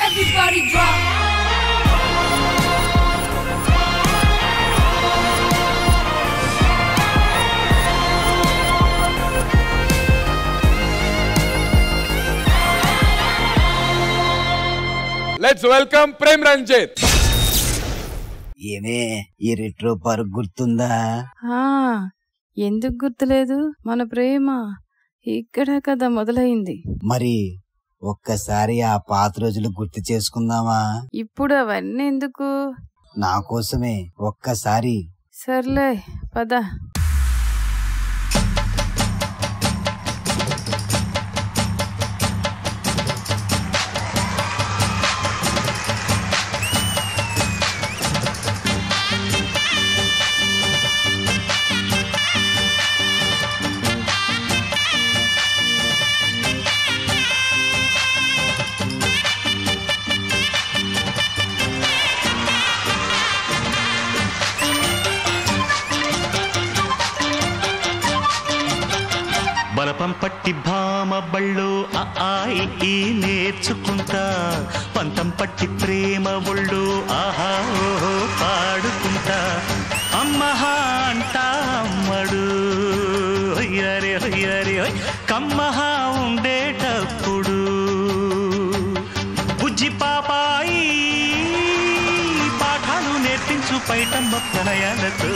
Everybody drop. Let's welcome Prem Ranjit. ఏమే ఈ retro park గుర్తుందా? ఎందుకు గుర్తులేదు? మన ప్రేమ ఇక్కడ కదా మొదలైంది. మరి ఒక్కసారి ఆ పాత రోజులు గుర్తు చేసుకుందామా? ఇప్పుడు అవన్నీ ఎందుకు? నా కోసమే ఒక్కసారి. సర్లే పద. బలపం పట్టి భామ బళ్ళు ఆయి నేర్చుకుంటా, పంతం పట్టి ప్రేమ ఒళ్ళు ఆహా ఓహో పాడుకుంటా. అమ్మహా అంటా అమ్మడు హొయ్యరే హొయ్యరే హొయ్ కమ్మహా ఉండేటప్పుడు బుజ్జి పాపాయి పాఠాలు నేర్పించు పైటమ్మ ప్రణయాలతో.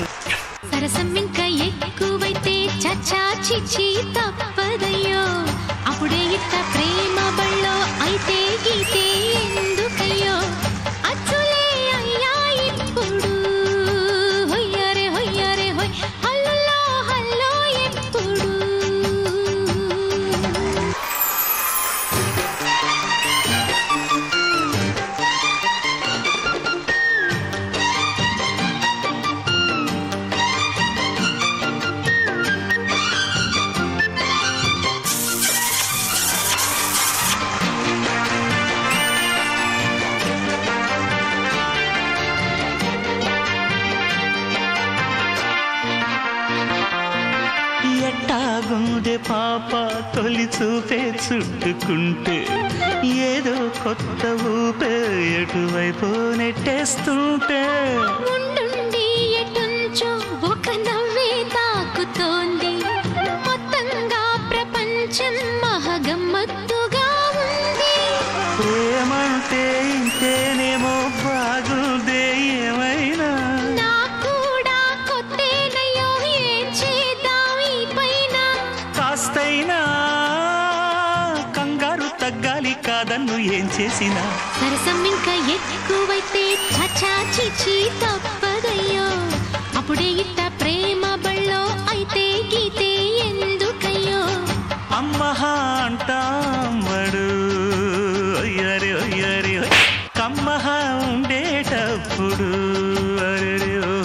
సరసం ఇంకా ఎక్కువైతే చచ్చా చిచి తప్పదయ్యో, అప్పుడే ఇట్ట ప్రేమ బళ్ళో అయితే గీతే ఎందుకయ్యో, అచ్చులే అయ్యా ఇప్పుడు హొయ్యరే హొయ్యరే హొయ్ హల్లో హల్లో ఎప్పుడు. ఎట్టాగుండే పాప తొలి చూపే చుట్టుకుంటే ఏదో కొత్త ఊపే ఎటువైపు నెట్టేస్తుంటే, ముందుండి ఎటుంచో ఒక నవ్వే తాకుతోంది, మొత్తంగా ప్రపంచం మహగమ్మత్తుగా ఉంది. ప్రేమంటే ఇంతేనేమో బాగుందే ఏమైనా, నాకూడా కొత్తేనయ్యో ఏం చేద్దాం ఈ పైన. కాస్తైనా కంగారు తగ్గాలి కాదన్ను ఏం చేసినా. సరసం ఇంకా ఎక్కువైతే చచ్చా చిచి తప్పదయ్యో, అప్పుడే ఇట్ట ప్రేమ బళ్ళో అయితే గీతే ఎందుకయ్యో. అమ్మహా అంటామడు అయ్యరే అయ్యరే కమ్మహా ఉండేటప్పుడు అరే ఓ.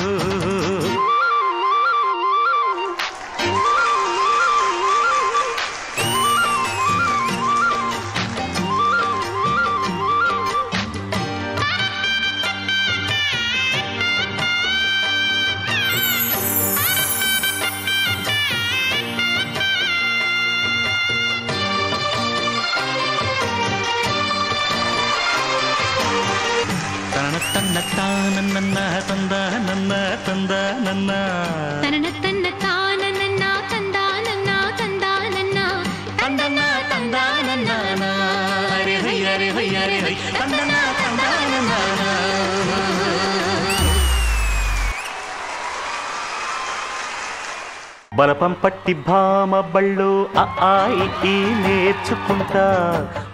తన తానన్న తందా నన్న తందా నన్న తనన తన్న తానన్న తందానన్న తందానన్న తందన్న తందానన్న హరి హై హరి హై హరి హై తందన్న తందానన్న. బలపం పట్టి భామ బళ్ళు ఆయి నేర్చుకుంటా,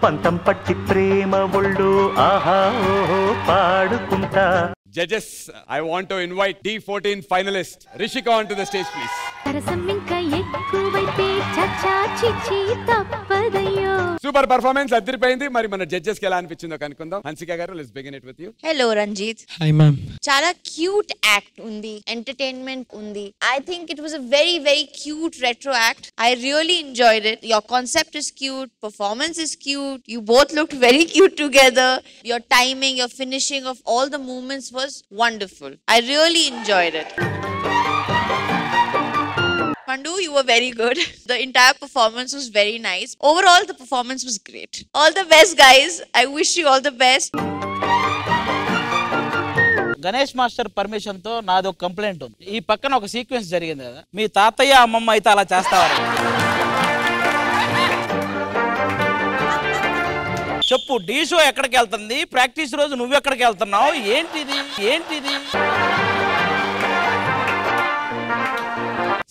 పంతం పట్టి ప్రేమ ఒళ్ళు ఆహా ఓహో పాడుకుంటా. Judges, I want to invite D14 finalist Rishika onto the stage, please. సరసం ఇంకా ఎక్కువైతే చచ్చా చిచి తప్పదయ్యో. Super performance అదిరిపోయింది. మరి మన జడ్జెస్ కి ఎలా అనిపించిందో కనుక్కుందాం. హన్సిక గారు, let's begin it with you. Hello Ranjit. Hi ma'am. చాలా క్యూట్ యాక్ట్ ఉంది, ఎంటర్టైన్మెంట్ ఉంది. I think it was a very very cute retro act. I really enjoyed it. Your concept is cute, performance is cute. You both looked very cute together. Your timing, your finishing of all the movements was wonderful. I really enjoyed it. Pandu, you were very good. The entire performance was very nice. Overall, the performance was great. All the best, guys. I wish you all the best. Ganesh master permission తో నాది ఒక complaint ఉంది. ఈ పక్కన ఒక sequence జరిగింది కదా, మీ తాతయ్య అమ్మమ్మ అయితే అలా చేస్తావారు. చెప్పు, డీ షో ఎక్కడికి వెళ్తుంది, ప్రాక్టీస్ రోజు నువ్వు ఎక్కడికి వెళ్తున్నావు, ఏంటిది ఏంటిది?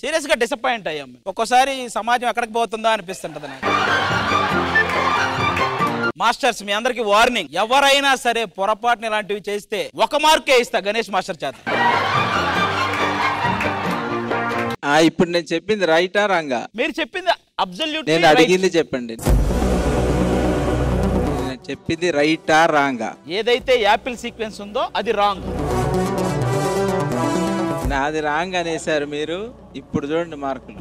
సీరియస్ గా డిసప్పాయింట్ అయ్యాం. ఒక్కోసారి సమాజం ఎక్కడికి పోతుందా అనిపిస్తుంటది నాకు. మాస్టర్స్, మీ అందరికి వార్నింగ్, ఎవరైనా సరే పొరపాటుని ఇలాంటివి చేస్తే 1 మార్కే ఇస్తా గణేష్ మాస్టర్ చేత. ఇప్పుడు నేను చెప్పింది రైటా రాంగా? మీరు చెప్పింది అబ్సల్యూట్లీ నేను అడిగింది చెప్పండి. నేను చెప్పింది రైటా రాంగా? ఏదైతే యాపిల్ సీక్వెన్స్ ఉందో అది రాంగ్. నాది రాంగ్ అనేసారు మీరు. ఇప్పుడు చూడండి మార్కులు.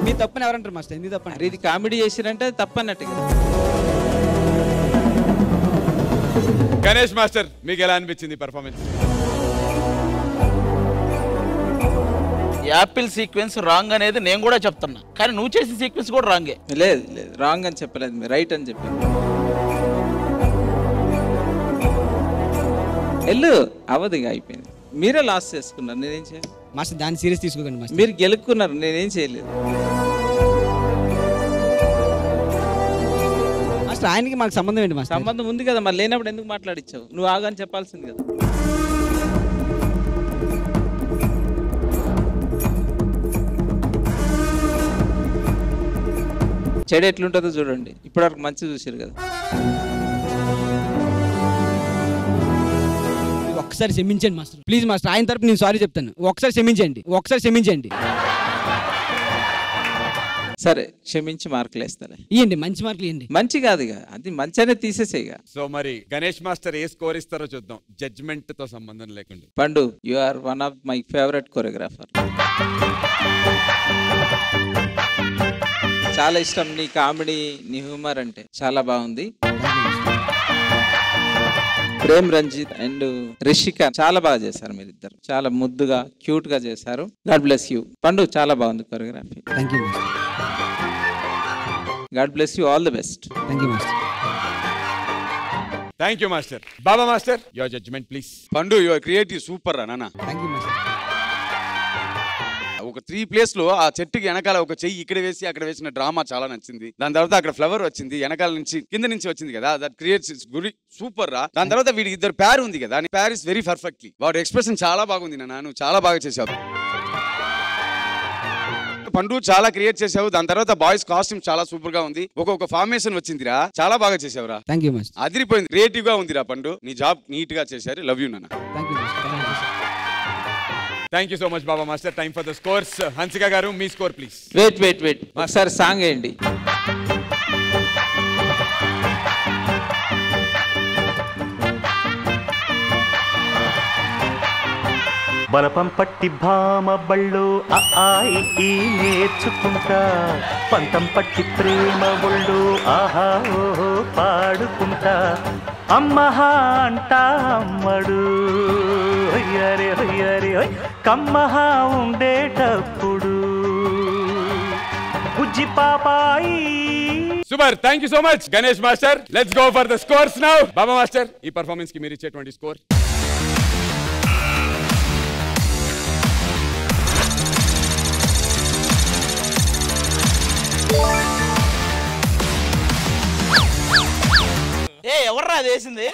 మీ తప్పని ఎవరంటారు మాస్టర్? ఎందుకు తప్పని? ఇది కామెడీ చేసిరంటే తప్పన్నట్టు. గణేష్ మాస్టర్, మీకు ఎలా అనిపించింది పర్ఫార్మెన్స్? యాపిల్ సీక్వెన్స్ రాంగ్ అనేది నేను కూడా చెప్తున్నా, కానీ నువ్వు చేసిన సీక్వెన్స్ కూడా రాంగే. లేదు లేదు, రాంగ్ అని చెప్పలేదు, మీరు రైట్ అని చెప్పారు. ఎల్లు అవదు, అయిపోయింది. మీరే లాస్ చేసుకున్నారు, నేనేం చేయలేదు. మాస్టర్ దాన్ని సీరియస్ తీసుకోకండి మాస్టర్. మీరు గెలుక్కున్నారు, నేనేం చేయలేదు. మాస్టర్ ఆయనకి మాకు సంబంధం ఏంటి మాస్టర్? సంబంధం ఉంది కదా, మరి లేనప్పుడు ఎందుకు మాట్లాడిచ్చావు? నువ్వు ఆగని చెప్పాల్సింది కదా. చెడు ఎట్లుంటుందో చూడండి. ఇప్పటివరకు మంచి చూసారు కదా. ఒక్కసారి క్షమించండి మాస్టర్, ప్లీజ్ మాస్టర్. ఆయన తరపు నేను సారీ చెప్తాను. ఒకసారి క్షమించండి, ఒకసారి క్షమించండి. సరే, క్షమించి మార్కులు వేస్తాలే. ఇవ్వండి, మంచి మార్కులు ఇవ్వండి. మంచి కాదు ఇక, అది మంచి అనేది తీసేసేగా. సో మరి గణేష్ మాస్టర్ ఏ స్కోర్ ఇస్తారో చూద్దాం, జడ్జ్మెంట్ తో సంబంధం లేకుండా. Pandu, you are one of my favourite choreographer. చాలా ఇష్టం నీ కామెడీ, నీ హ్యూమర్ అంటే చాలా బాగుంది. ప్రేమ్ రంజిత్ అండ్ రిషిక చాలా బాగా చేశారు. మీరిద్దరు చాలా ముద్దుగా క్యూట్ గా చేశారు. గాడ్ బ్లెస్ యూ పండు, చాలా బాగుంది choreography. Thank you master. God bless you, all the best. Thank you master. Thank you master. Baba master, your judgement please. Pandu, your creative super రా నాన్న. Thank you master. ఒక 3 ప్లేస్ లో ఆ చెట్టుకి వెనకాల ఒక చెయ్యి ఇక్కడ వేసి అక్కడ వేసిన డ్రామా చాలా నచ్చింది. దాని తర్వాత అక్కడ ఫ్లవర్ వచ్చింది, వెనకాల నుంచి కింద నుంచి వచ్చింది కదా, దట్ క్రియేట్స్ గురి సూపర్ రా. దాని తర్వాత వీడి ఇద్దరు ప్యార్ ఉంది కదా, ప్యార్ ఇస్ వెరీ పర్ఫెక్ట్లీ. వాడు ఎక్స్ప్రెషన్ చాలా బాగుంది నాన్న, నువ్వు చాలా బాగా చేసావు. పండు చాలా క్రియేట్ చేసావు. దాని తర్వాత బాయ్స్ కాస్ట్యూమ్ చాలా సూపర్ గా ఉంది. ఒక్కొక్క ఫార్మేషన్ వచ్చిందిరా, చాలా బాగా చేసావురా. Thank you master. అదిరిపోయింది, క్రియేటివ్ గా ఉందిరా పండు. నీ జాబ్ నీట్ గా చేశారు. లవ్ యూ నాన్న. Thank you master. Thank you so much Baba master. Time for the scores. Hansika గారు, మీ స్కోర్ ప్లీజ్. వెయిట్ ఒకసారి సాంగ్ వేయండి. బలపం పట్టి భామ బళ్ళు ఈ నేర్చుకుంటా, పంతం పట్టి ప్రేమ ఒళ్ళు ఆహా ఓహో పాడుకుంటా, అమ్మహా అంటా అమ్మడు హొయ్యరే హొయ్యరే హొయ్ కమ్మహా ఉండేటప్పుడు బుజ్జి పాపాయి. Super, thank you so much Ganesh master. Let's go for the scores now. Baba master, ఈ పర్ఫార్మెన్స్ కి మీరు ఇచ్చేటువంటి స్కోర్? ఎవర్రా అది వేసింది?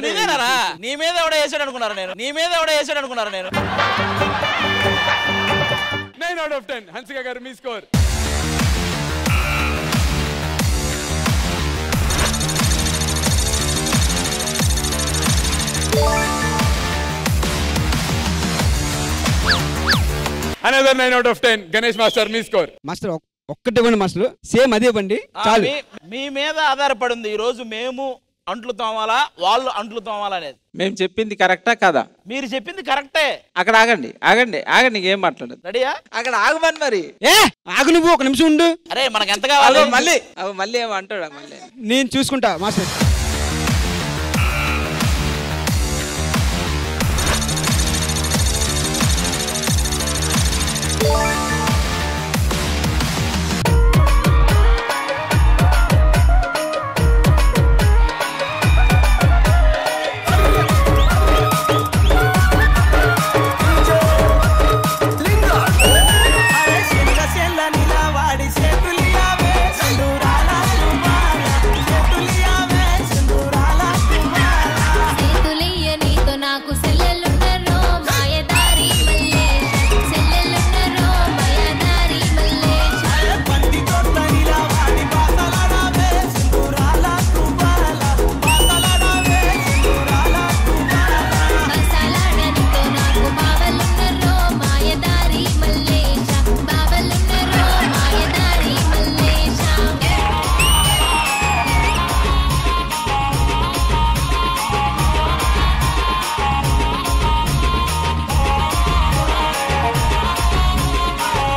నీదేనారా? నీ మీద ఎవడో వేసాడు అనుకున్నారు నేను. 9 out of 10. హన్సిక గారు, మీ score? Another 9 out of 10. Ganesh master, మీ స్కోర్? మాస్టర్ ఒక్కటే ఇవ్వండి మాస్టర్, సేమ్ అదే ఇవ్వండి చాలు. మీ మీద ఆధారపడింది ఈ రోజు. మేము అంట్లు తోమాలా, వాళ్ళు అంట్లు తోమాలా అనేది. మేము చెప్పింది కరెక్టా కాదా? మీరు చెప్పింది కరెక్టే. అక్కడ ఆగండి ఆగండి ఆగండి, ఏం మాట్లాడదు. రెడీయా? అక్కడ ఆగమని మరి. ఆగు, నువ్వు ఒక నిమిషం ఉండు. అరే మనకు ఎంత కావాలి? మళ్ళీ ఏమో అంటాడా? మళ్ళీ నేను చూసుకుంటా మాస్టర్.